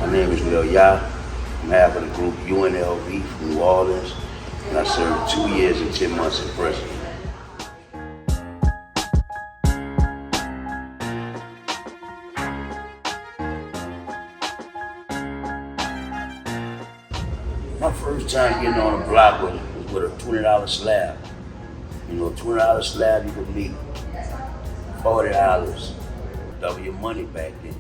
My name is Lil Ya. I'm half of the group U.N.L.V from New Orleans, and I served 2 years and 10 months in prison. My first time getting on the block was with a $20 slab. You know, $20 slab, you could make $40. Double your money back then.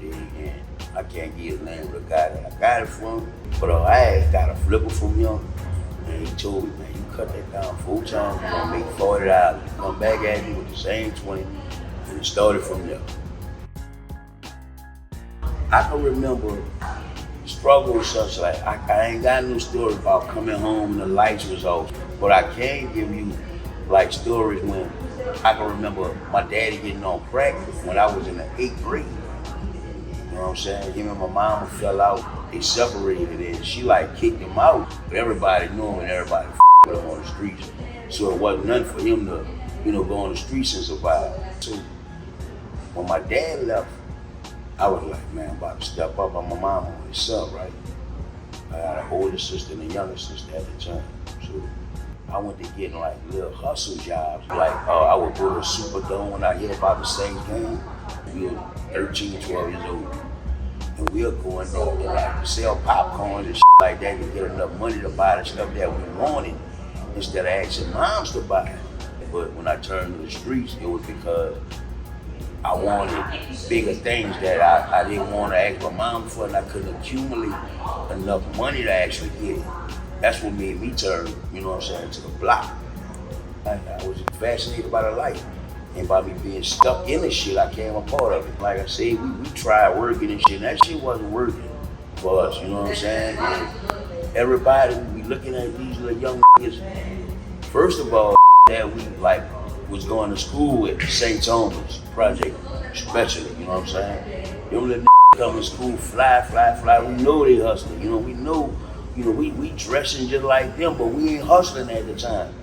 And I can't give the name of the guy that I got it from, but I had got a flipper from him, and he told me, man, you cut that down 4 times, you're gonna make $40. You come back at me with the same 20, and it started from there. I can remember struggles such like, I ain't got no story about coming home and the lights was off, but I can give you like stories when I can remember my daddy getting on crack when I was in the 8th grade. You know what I'm saying? Him and my mama fell out, they separated, and she like kicked him out. But everybody knew him and everybody with him on the streets. So it wasn't nothing for him to, go on the streets and survive. So when my dad left, I was like, man, I'm about to step up on my mama and his son, right? I had an older sister and a younger sister at the time. So I went to getting like little hustle jobs. Like I would go to Superdome when I hear about the same thing. We were 13, 12 years old. And we were going there to like sell popcorn and shit like that to get enough money to buy the stuff that we wanted instead of asking moms to buy it. But when I turned to the streets, it was because I wanted bigger things that I didn't want to ask my mom for, and I couldn't accumulate enough money to actually get it. That's what made me turn, to the block. I was fascinated by the life. And by me being stuck in the shit, I came a part of it. Like I said, we tried working and shit, and that shit wasn't working for us, you know what I'm saying? And everybody, we looking at these little young niggas, first of all, that we like was going to school with St. Thomas Project, especially, you know what I'm saying? Them little niggas come to school, fly, we know they hustling, we know, we dressing just like them, but we ain't hustling at the time.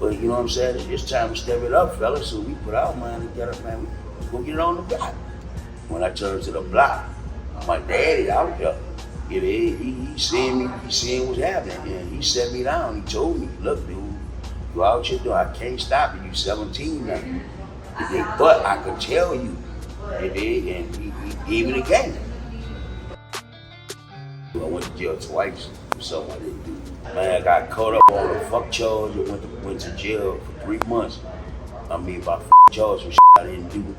But you know what I'm saying? It's time to step it up, fellas. So we put our mind together, man. Let's go get it on the block. When I turned to the block, my daddy out there, he seeing what's happening. And he set me down. He told me, look, dude, you out here doing, I can't stop you. You 17 now. But I could tell you, and he gave me the game. I went to jail twice for something I didn't do. Man, I got caught up on a fuck charge and went to jail for 3 months. By charge for shit I didn't do.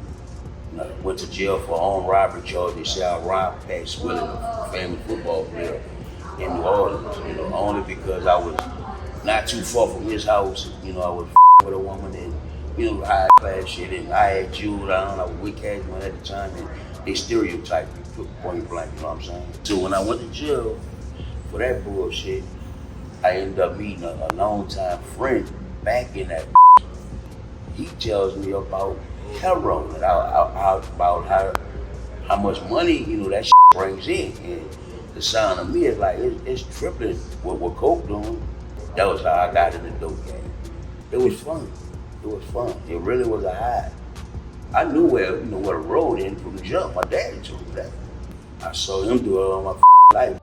Went to jail for armed robbery charge. They say I robbed Pat Swilling, a famous football player in New Orleans, only because I was not too far from his house. I was with a woman and, high class shit, and I had jewelry down. I was with cash money at the time, and they stereotyped me point blank, you know what I'm saying? So when I went to jail for that bullshit, I ended up meeting a long-time friend back in that. He tells me about heroin and about how much money that shit brings in. And the sound of me is like it's tripling what coke doing. That was how I got in the dope game. It was fun. It really was a high. I knew where the road ended from the jump. My daddy told me that. I saw him do it all my life.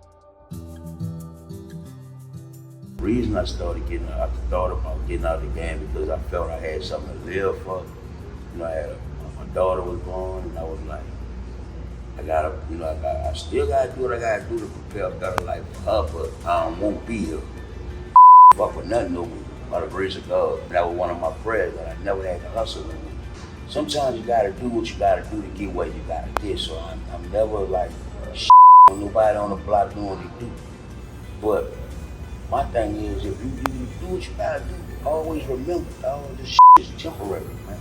The reason I thought about getting out of the game because I felt I had something to live for. My daughter was born, and I was like, I still gotta do what I gotta do to prepare a better life for her, but I won't be here. Fuck with nothing no more, by the grace of God. That was one of my prayers, that I never had to hustle no more. Sometimes you gotta do what you gotta do to get where you gotta get. So I'm never like on nobody on the block doing what they do. But my thing is, if you do what you gotta do, always remember, all this is temporary, man.